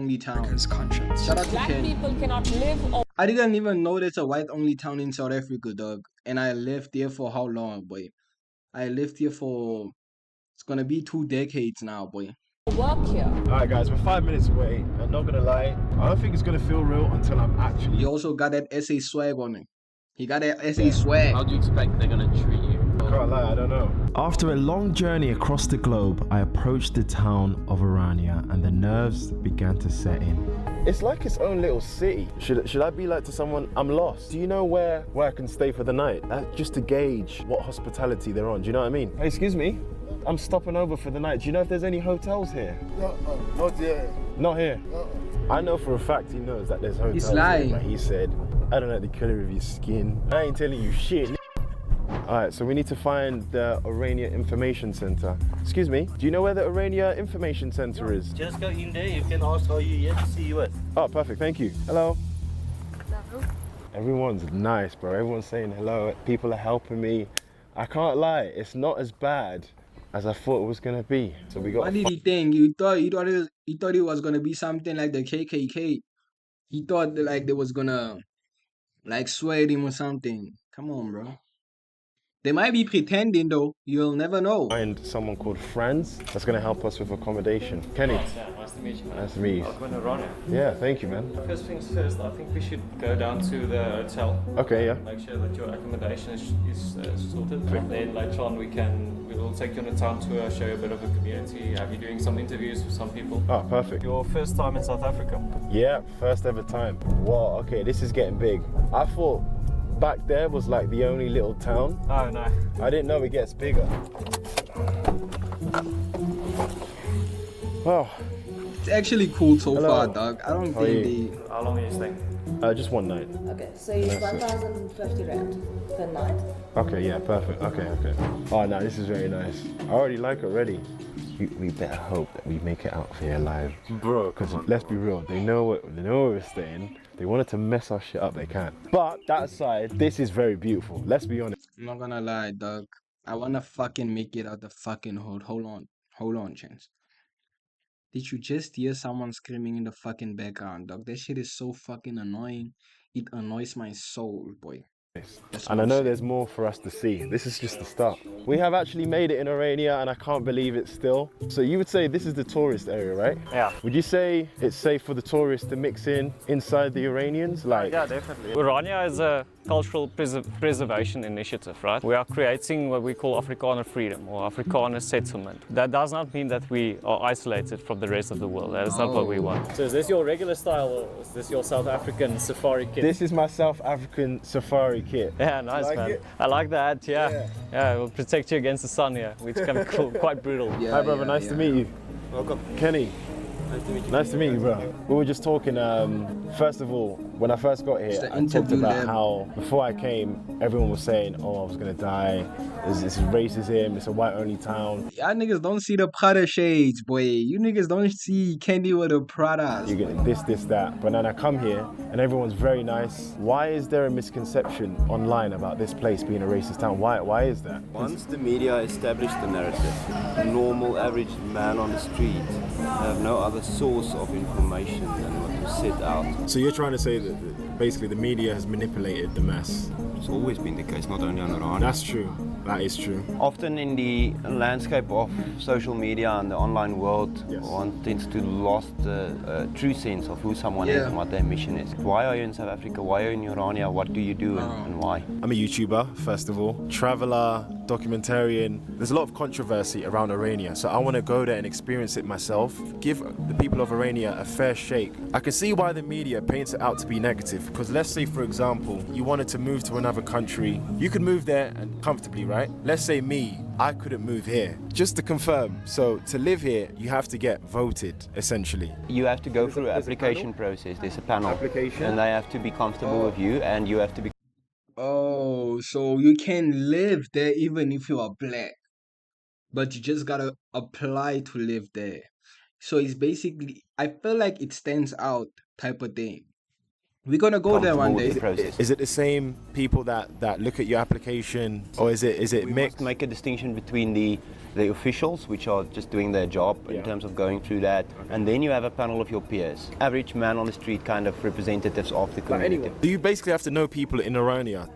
only town. Africa's conscience. Shout out to Black Ken. people cannot live or I didn't even know there's a white only town in South Africa, dog. And I lived there for how long, boy? I lived here for it's gonna be 2 decades now, boy. work here. Alright guys, we're 5 minutes away. I'm not gonna lie, I don't think it's gonna feel real until I'm actually... He also got that SA swag on him. He got that SA swag. How do you expect they're gonna treat you? Can't lie, I don't know. After a long journey across the globe, I approached the town of Orania and the nerves began to set in. It's like its own little city. Should I be like to someone, I'm lost? Do you know where I can stay for the night? Just to gauge what hospitality they're on, do you know what I mean? Hey, excuse me, I'm stopping over for the night. Do you know if there's any hotels here? No, not here. Not here? No. I know for a fact he knows that there's hotels He's lying. here, but he said, I don't like the color of your skin. I ain't telling you shit. Alright, so we need to find the Orania Information Center. Excuse me, do you know where the Orania Information Center is? Just go in there, you can ask, are you here to see you at? Oh, perfect, thank you. Hello. Everyone's nice, bro. Everyone's saying hello. People are helping me. I can't lie, it's not as bad as I thought it was gonna be. So we got. What did he think? He thought it was gonna be something like the KKK. He thought that, like they was gonna like swear him or something. Come on, bro. They might be pretending though. You'll never know. Find someone called Franz that's gonna help us with accommodation. Kenny. Nice to meet you. Nice to meet you. Welcome to Orania. Yeah, thank you, man. First things first, I think we should go down to the hotel. Okay, yeah. Make sure that your accommodation is sorted. Then later on we will take you on a town tour, show you a bit of the community, have you doing some interviews with some people. Oh, perfect. Your first time in South Africa? Yeah, first ever time. Wow, okay, this is getting big. I thought back there was like the only little town. Oh no. I didn't know it gets bigger. Oh, It's actually cool so Hello. far, dog. I don't How are think you? they. How long are you staying? just one night. Okay, so it's 1,050 rand per night. Okay, yeah, perfect. Okay. Oh, no, this is very nice. I already like it already. We better hope that we make it out of here alive. Bro, because let's be real, they know where we're staying. They wanted to mess our shit up, they can. But that aside, this is very beautiful. Let's be honest. I'm not gonna lie, dog. I wanna fucking make it out the fucking hood. Hold on, Chance. Did you just hear someone screaming in the fucking background, dog? That shit is so fucking annoying. It annoys my soul, boy. That's And I no know shit. there's more for us to see. This is just the start. We have actually made it in Orania and I can't believe it still. So you would say this is the tourist area, right? Yeah. Would you say it's safe for the tourists to mix in inside the Iranians? Like, Yeah, definitely. Orania is a cultural preservation initiative, right? We are creating what we call Afrikaner freedom or Afrikaner settlement. That does not mean that we are isolated from the rest of the world. That is not what we want. So is this your regular style or is this your South African safari kit? this is my South African safari kit. Yeah, nice, Like man. it? I like that, yeah. Yeah, it will protect you against the sun here, which can be cool, quite brutal. Yeah, Hi, brother. yeah, Nice yeah. to meet you. Welcome. Kenny. Nice to meet you, bro. We were just talking, first of all, when I first got here, the I talked interview about lab. how before I came, everyone was saying, oh, I was gonna die, this is racism, it's a white-only town. Y'all niggas don't see the Prada shades, boy. You niggas don't see Candy with the Pradas. You get this, that. But then I come here, and everyone's very nice. Why is there a misconception online about this place being a racist town? Why is that? Once the media established the narrative, the normal average man on the street have no other source of information than what was set out. So you're trying to say that basically the media has manipulated the mass? It's always been the case, not only on Iran. That's true. That is true. Often in the landscape of social media and the online world, Yes. one tends to lose the true sense of who someone is and what their mission is. Why are you in South Africa? Why are you in Urania? What do you do and why? I'm a YouTuber, first of all, traveler, documentarian. There's a lot of controversy around Orania, so I want to go there and experience it myself, give the people of Orania a fair shake. I can see why the media paints it out to be negative, because let's say, for example, you wanted to move to another country. You could move there and comfortably, right? Let's say me, I couldn't move here. Just to confirm, so to live here, you have to get voted, essentially. You have to go through an application process. There's a panel. Application? And they have to be comfortable with you and you have to be Oh, so you can live there even if you are black, but you just gotta apply to live there. So it's basically, I feel like it stands out type of thing. We're gonna go there one comfortable with day. the process. Is it the same people that look at your application, or is it We mixed? must make a distinction between the officials, which are just doing their job in terms of going through that, and then you have a panel of your peers, average man on the street, kind of representatives of the community. Do you basically have to know people in Oronia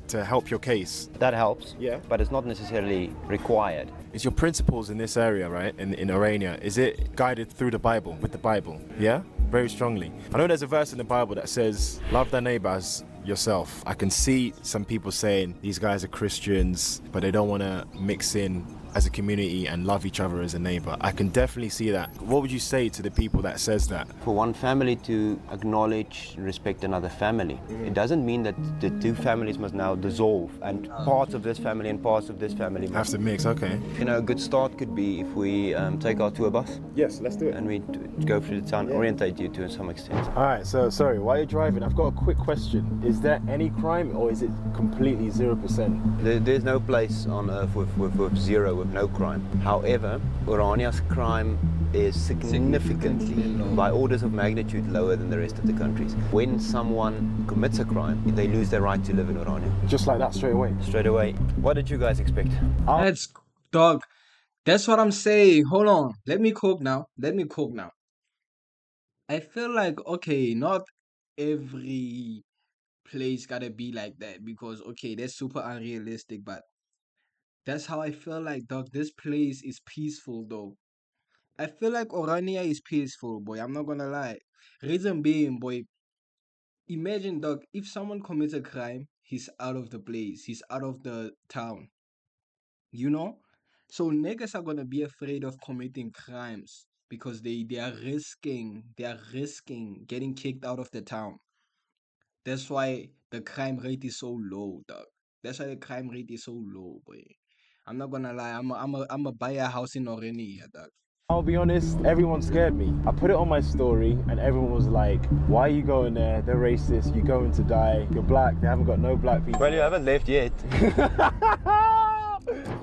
to help your case? That helps, Yeah. but it's not necessarily required. Is your principles in this area, right, in Orania, is it guided through the Bible, with the Bible? Yeah? Very strongly. I know there's a verse in the Bible that says, love thy neighbor as yourself. I can see some people saying these guys are Christians, but they don't want to mix in as a community and love each other as a neighbor. I can definitely see that. What would you say to the people that says that? For one family to acknowledge and respect another family, it doesn't mean that the two families must now dissolve and parts of this family and parts of this family Have must. to mix, okay. You know, a good start could be if we take our tour bus Yes, let's do it. and we go through the town, orientate you to some extent. All right, so sorry, while you're driving, I've got a quick question. Is there any crime or is it completely 0%? There's no place on earth with zero, with no crime. However, Orania's crime is significantly, by orders of magnitude, lower than the rest of the countries. When someone commits a crime, they lose their right to live in Orania. Just like that straight away? Straight away. What did you guys expect? That's dog. That's what I'm saying. Hold on. Let me cook now. I feel like, okay, not every place gotta be like that because, okay, that's super unrealistic, but that's how I feel like, dog. This place is peaceful, though. I feel like Orania is peaceful, boy. I'm not gonna lie. Reason being, boy, imagine, dog, if someone commits a crime, he's out of the place, he's out of the town, you know? So niggas are gonna be afraid of committing crimes because they are risking getting kicked out of the town. That's why the crime rate is so low, dog. That's why the crime rate is so low, boy. I'm not gonna lie. I'm a buy a house in Orania, dog. I'll be honest, everyone scared me. I put it on my story and everyone was like, why are you going there? They're racist, you're going to die, you're black, they haven't got no black people. Well, you haven't left yet.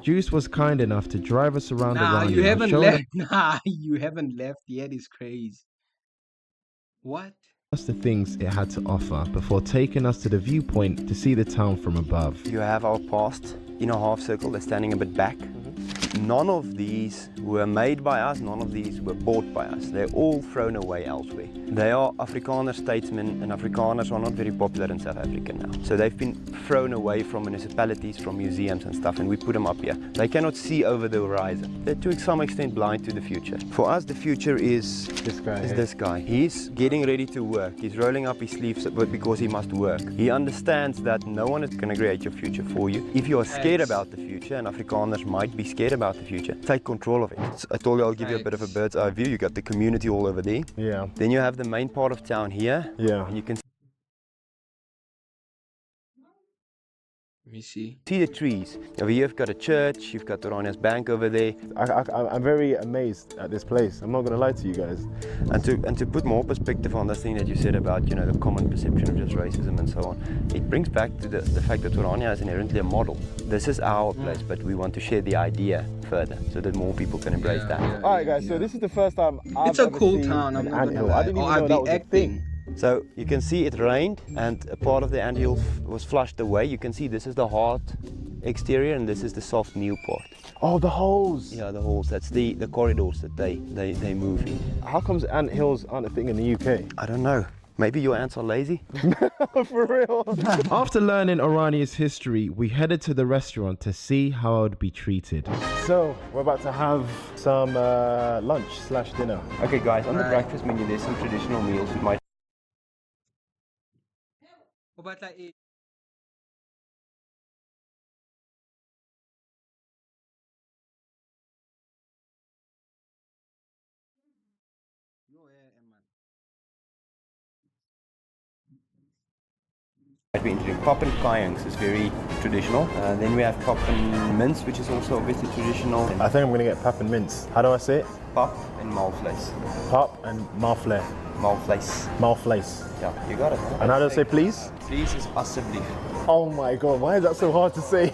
Juice was kind enough to drive us around Nah, Orania, you haven't showing left. Nah, you haven't left yet. It's crazy. What? us the things it had to offer before taking us to the viewpoint to see the town from above. You have our past in a half circle, they're standing a bit back. None of these were made by us, none of these were bought by us. They're all thrown away elsewhere. They are Afrikaner statesmen, and Afrikaners are not very popular in South Africa now. So they've been thrown away from municipalities, from museums and stuff, and we put them up here. They cannot see over the horizon. They're to some extent blind to the future. For us, the future is this guy. He's getting ready to work. He's rolling up his sleeves because he must work. He understands that no one is going to create your future for you. If you are scared about the future, and Afrikaners might be scared about the future, take control of it. So I told you I'll give you a bit of a bird's eye view. You got the community all over there. Yeah. Then you have the main part of town here. Yeah. And you can Let me see. see the trees. Over here you've got a church, you've got Orania's bank over there. I'm very amazed at this place. I'm not gonna lie to you guys. And to put more perspective on this thing that you said about, you know, the common perception of just racism and so on, it brings back to the fact that Orania is inherently a model. This is our place, but we want to share the idea further so that more people can embrace that. All right, guys. So this is the first time It's a cool town. I'm not gonna lie. I didn't even I'll know be that was a acting. thing. So you can see it rained and a part of the anthill was flushed away. You can see this is the hard exterior and this is the soft new part. Oh, the holes. Yeah, the holes, that's the corridors that they move in. How comes ant hills aren't a thing in the UK? I don't know. Maybe your ants are lazy? For real. After learning Orania's history, we headed to the restaurant to see how I would be treated. So we're about to have some lunch/dinner. Okay guys, on the Right. breakfast menu there's some traditional meals you might Oh, but like, be introduced. Pap and kyangs is very traditional. Then we have pap and mince, which is also obviously traditional. I think I'm gonna get pap and mince. How do I say it? Pap and maalvleis. Pap and maalvleis. Maalvleis. Maalvleis. Yeah, you got it. And how do I say please? Please is asseblief. Oh my god, why is that so hard to say?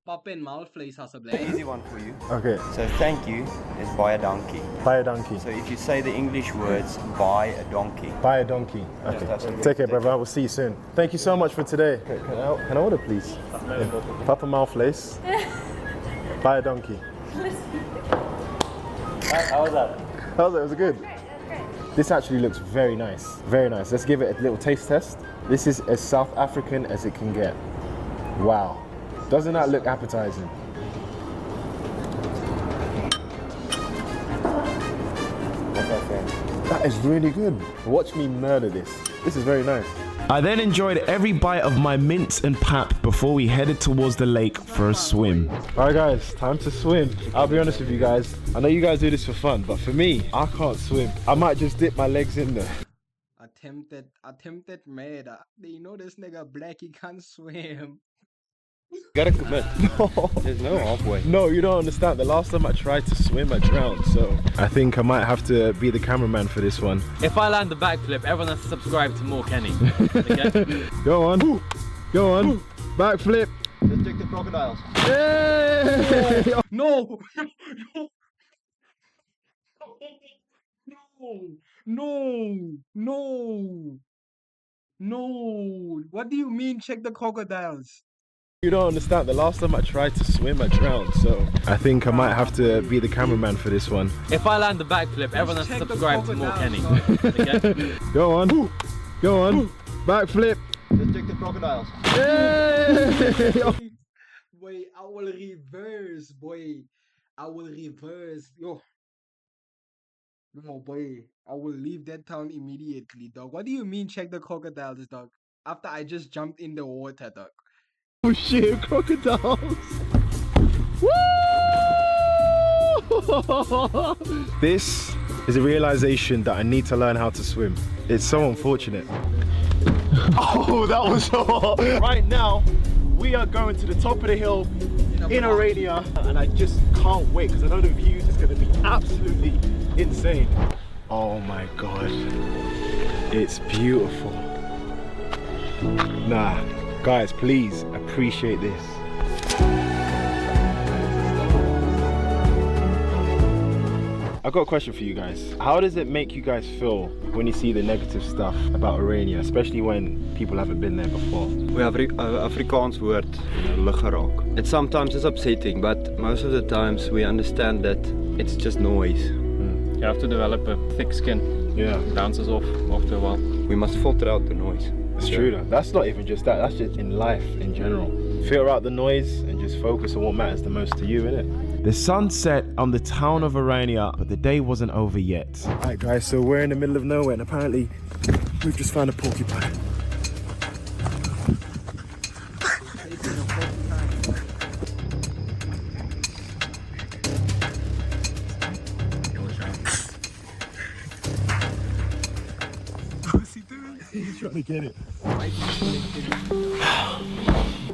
Pop in maalvlees asseblief. Easy one for you. Okay. So thank you is buy a donkey. Buy a donkey. So if you say the English words, buy a donkey. Buy a donkey. Okay. Absolutely. Take care, brother. We'll see you soon. Thank you so much for today. Can I order, please? Papa maalvlees. Buy a donkey. How was that? How's it? Was it good? This actually looks very nice. Very nice. Let's give it a little taste test. This is as South African as it can get. Wow. Doesn't that look appetizing? That is really good. Watch me murder this. This is very nice. I then enjoyed every bite of my mince and pap before we headed towards the lake for a swim. Alright guys, time to swim. I'll be honest with you guys. I know you guys do this for fun, but for me, I can't swim. I might just dip my legs in there. Attempted murder. You know this nigga black, he can't swim. Gotta commit. No. There's no halfway. No, you don't understand. The last time I tried to swim, I drowned. So I think I might have to be the cameraman for this one. If I land the backflip, everyone has to subscribe to more Kenny. Okay? Go on. Go on. Backflip. Let's check the crocodiles. Hey! No! No! No! No! What do you mean check the crocodiles? You don't understand. The last time I tried to swim, I drowned. So I think I might have to be the cameraman for this one. If I land the backflip, everyone has to subscribe to more Kenny. Okay? Go on. Go on. Backflip. Let's check the crocodiles. Hey! Boy, I will reverse, boy. I will reverse. Yo. No, boy. I will leave that town immediately, dog. What do you mean check the crocodiles, dog? After I just jumped in the water, dog. Oh shit, crocodiles! Woo! This is a realization that I need to learn how to swim. It's so unfortunate. Oh, that was so hot. Right now, we are going to the top of the hill in Arania, and I just can't wait because I know the views is going to be absolutely insane. Oh my god, it's beautiful. Nah. Guys, please appreciate this. I've got a question for you guys. How does it make you guys feel when you see the negative stuff about Arania, especially when people haven't been there before? We have Afrikaans word, lig geraak. It sometimes is upsetting, but most of the times we understand that it's just noise. You have to develop a thick skin. Yeah. It bounces off after a while. We must filter out the noise. It's true though. That's not even just that, that's just in life in general. Filter out the noise and just focus on what matters the most to you, innit? The sun set on the town of Arania, but the day wasn't over yet. Alright guys, so we're in the middle of nowhere and apparently we've just found a porcupine. He's trying to get it.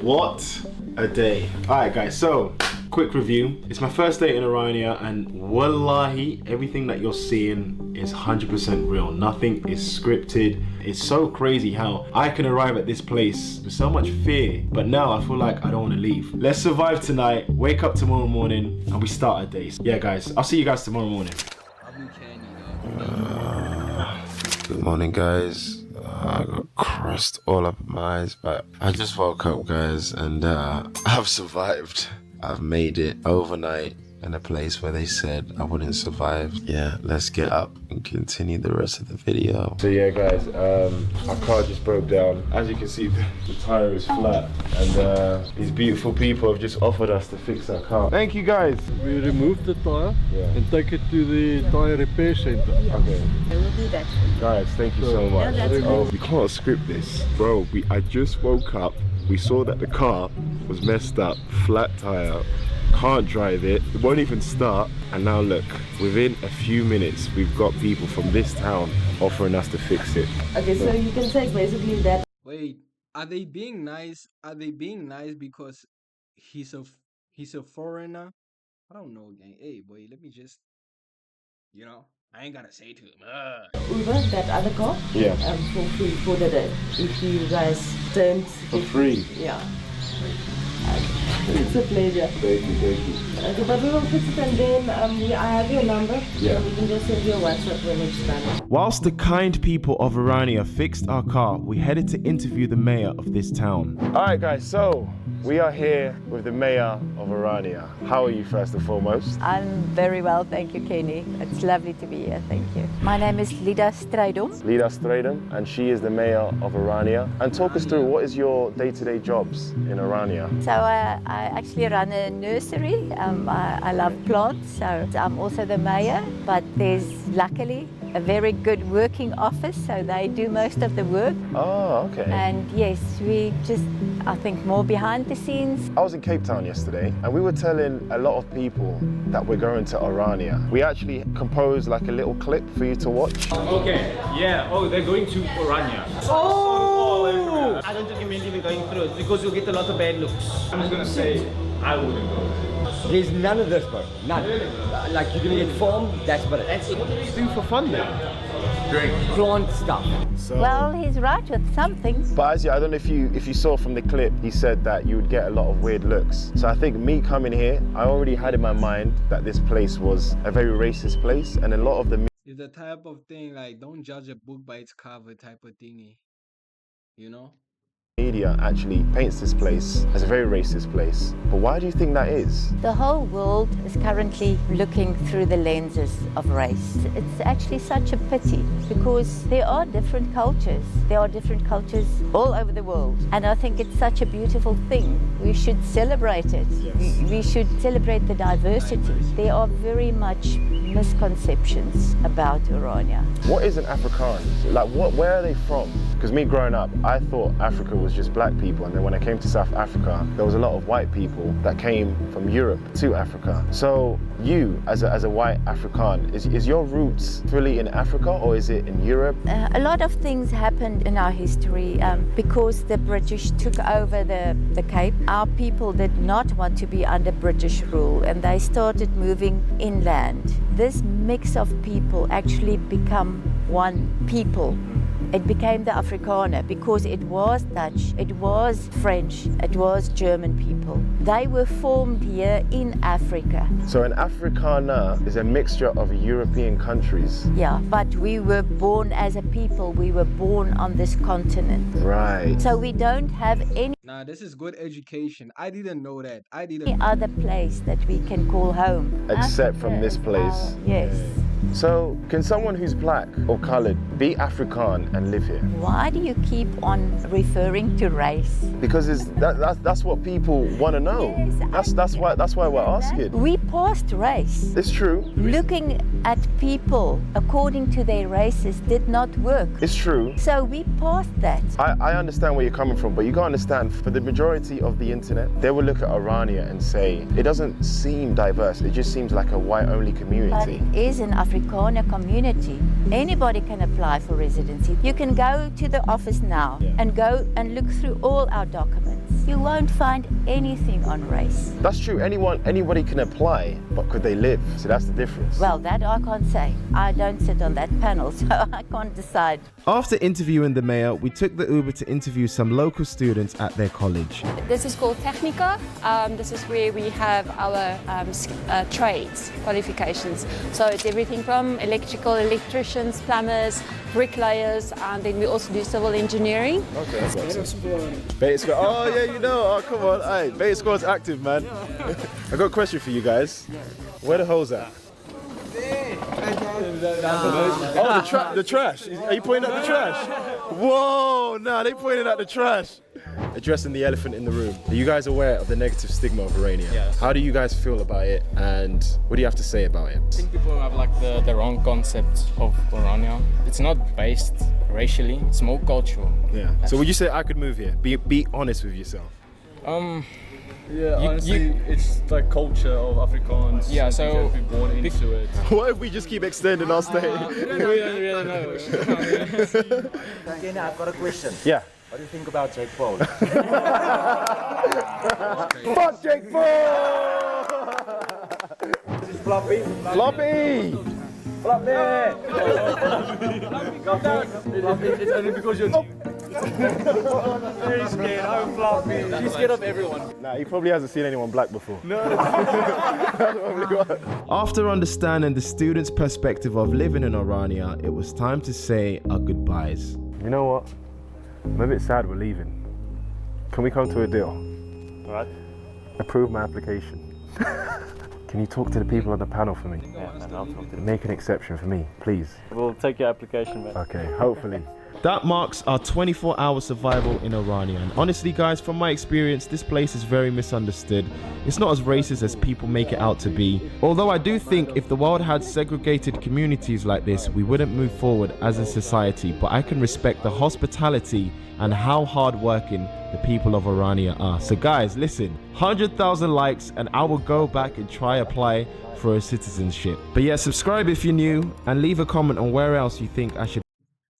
What a day. Alright guys, so quick review. It's my first day in Arania and wallahi, everything that you're seeing is 100% real. Nothing is scripted. It's so crazy how I can arrive at this place with so much fear, but now I feel like I don't want to leave. Let's survive tonight, wake up tomorrow morning, and we start our day. Yeah guys, I'll see you guys tomorrow morning. Good morning guys. I got crust all up my eyes, but I just woke up guys and I've survived. I've made it overnight in a place where they said I wouldn't survive. Yeah, let's get up and continue the rest of the video. So yeah guys, our car just broke down. As you can see, the tire is flat and these beautiful people have just offered us to fix our car. Thank you guys. We removed the tire and take it to the tire repair center. Okay. I will do that. Guys, thank you so much. Oh, we can't script this. Bro, I just woke up. We saw that the car was messed up, flat tire, can't drive it, it won't even start, and now look, within a few minutes we've got people from this town offering us to fix it. Okay, so you can say basically that. Wait, are they being nice? Are they being nice because he's a foreigner? I don't know, gang. Hey, boy, let me just, I ain't gotta say too much. Uber, that other car, Yeah. for free for the day. If you guys don't. For free? Yeah. It's a pleasure. Thank you. Okay, but we will fix it and then I have your number. Yeah. So we can just send you a WhatsApp when it's done. Whilst the kind people of Orania fixed our car, we headed to interview the mayor of this town. Alright guys, so we are here with the mayor of Orania. How are you first and foremost? I'm very well, thank you, Kenny. It's lovely to be here, thank you. My name is Lida Sqaud. Lida Sqaud, and she is the mayor of Orania. And talk us through, what is your day-to-day jobs in Orania? So I actually run a nursery. I love plants, so I'm also the mayor, but there's luckily a very good working office, so they do most of the work. Oh, okay. And yes, we just, I think, more behind the scenes. I was in Cape Town yesterday, and we were telling a lot of people that we're going to Orania. We actually composed like a little clip for you to watch. Okay, yeah. Oh, they're going to Orania. Oh! I don't recommend even going through it because you'll get a lot of bad looks. I'm just gonna say I wouldn't go. There's none of this, bro. None. Like you're gonna get formed, that's about it. That's it. What do you do for fun then? Drink. Plant stuff. So, well, he's right with something. But Asia, I don't know if you saw from the clip, he said that you would get a lot of weird looks. So I think me coming here, I already had in my mind that this place was a very racist place, and a lot of the It's the type of thing like don't judge a book by its cover type of thingy. You know? media actually paints this place as a very racist place. But why do you think that is? The whole world is currently looking through the lenses of race. It's actually such a pity because there are different cultures. There are different cultures all over the world. And I think it's such a beautiful thing. We should celebrate it. Yes. We should celebrate the diversity. There are very much misconceptions about Orania. What is an Afrikaan? Like, where are they from? Because me growing up, I thought Africa was just black people, and then when I came to South Africa, there was a lot of white people that came from Europe to Africa. So you, as a white Afrikaan, is your roots fully in Africa or is it in Europe? A lot of things happened in our history because the British took over the Cape. Our people did not want to be under British rule, and they started moving inland. This mix of people actually become one people. It became the Afrikaner because it was Dutch, it was French, it was German people. They were formed here in Africa. So an Afrikaner is a mixture of European countries. Yeah, but we were born as a people, we were born on this continent. Right. So we don't have any Nah, this is good education. I didn't know that. other place that we can call home. Except from Africa this is place. Yes. So, can someone who's black or colored be Afrikaan and live here? Why do you keep on referring to race? Because that's what people want to know. Yes, that's why we're asking. We passed race. It's true. Looking at people according to their races did not work. It's true. So we passed that. I understand where you're coming from, but you gotta understand, for the majority of the internet, they will look at Orania and say, it doesn't seem diverse, it just seems like a white-only But community. it is an Afrikaner community. Anybody can apply for residency. You can go to the office now and go and look through all our documents. You won't find anything on race. That's true, anybody can apply, but could they live? So that's the difference. Well, that I can't say. I don't sit on that panel, so I can't decide. After interviewing the mayor, we took the Uber to interview some local students at their college. This is called Technica. This is where we have our trades qualifications. So it's everything from electricians, plumbers, bricklayers, and then we also do civil engineering. Okay, Beta Sqaud. Oh yeah, you know. Oh come on, hey, Beta Sqaud's active, man. I got a question for you guys. Where the hoes at? Oh, the trash. Are you pointing at the trash? Whoa, nah, they pointed at the trash. Addressing the elephant in the room. Are you guys aware of the negative stigma of Orania? Yes. How do you guys feel about it, and what do you have to say about it? I think people have like the wrong concept of Orania. It's not based racially, it's more cultural. Yeah. So would you say I could move here? Be honest with yourself. Yeah, honestly, it's like culture of Afrikaans. Yeah, so you have to be born into it. What if we just keep extending our stay? We don't really know. Kenny, I've got a question. Yeah. What do you think about Jake Paul? Fuck Jake Paul! This is Floppy. Floppy! Floppy! Floppy, it's only because you're... Very scared. I'm fluffy. She's scared of everyone. Nah, he probably hasn't seen anyone black before. No. After understanding the students' perspective of living in Orania, it was time to say our goodbyes. You know what? I'm a bit sad we're leaving. Can we come to a deal? All right. Approve my application. Can you talk to the people on the panel for me? Yeah, man, I'll talk to them. Make an exception for me, please. We'll take your application, man. Okay, hopefully. That marks our 24-hour survival in Orania. And honestly, guys, from my experience, this place is very misunderstood. It's not as racist as people make it out to be. Although I do think if the world had segregated communities like this, we wouldn't move forward as a society. But I can respect the hospitality and how hardworking the people of Orania are. So guys, listen, 100,000 likes and I will go back and try apply for a citizenship. But yeah, subscribe if you're new and leave a comment on where else you think I should.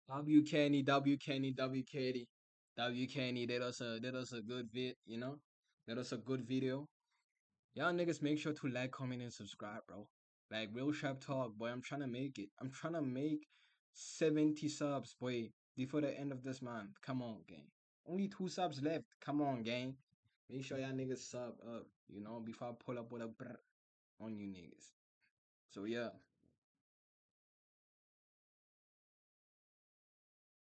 W Kenny, W Kenny, W Kenny, W Kenny. Did us a good vid, you know? Did us a good video. Y'all niggas make sure to like, comment, and subscribe, bro. Like real sharp talk, boy. I'm trying to make it. I'm trying to make 70 subs, boy, before the end of this month. Come on, gang. Only 2 subs left. Come on, gang. Make sure y'all niggas sub up, you know, before I pull up with a brr on you niggas. So yeah.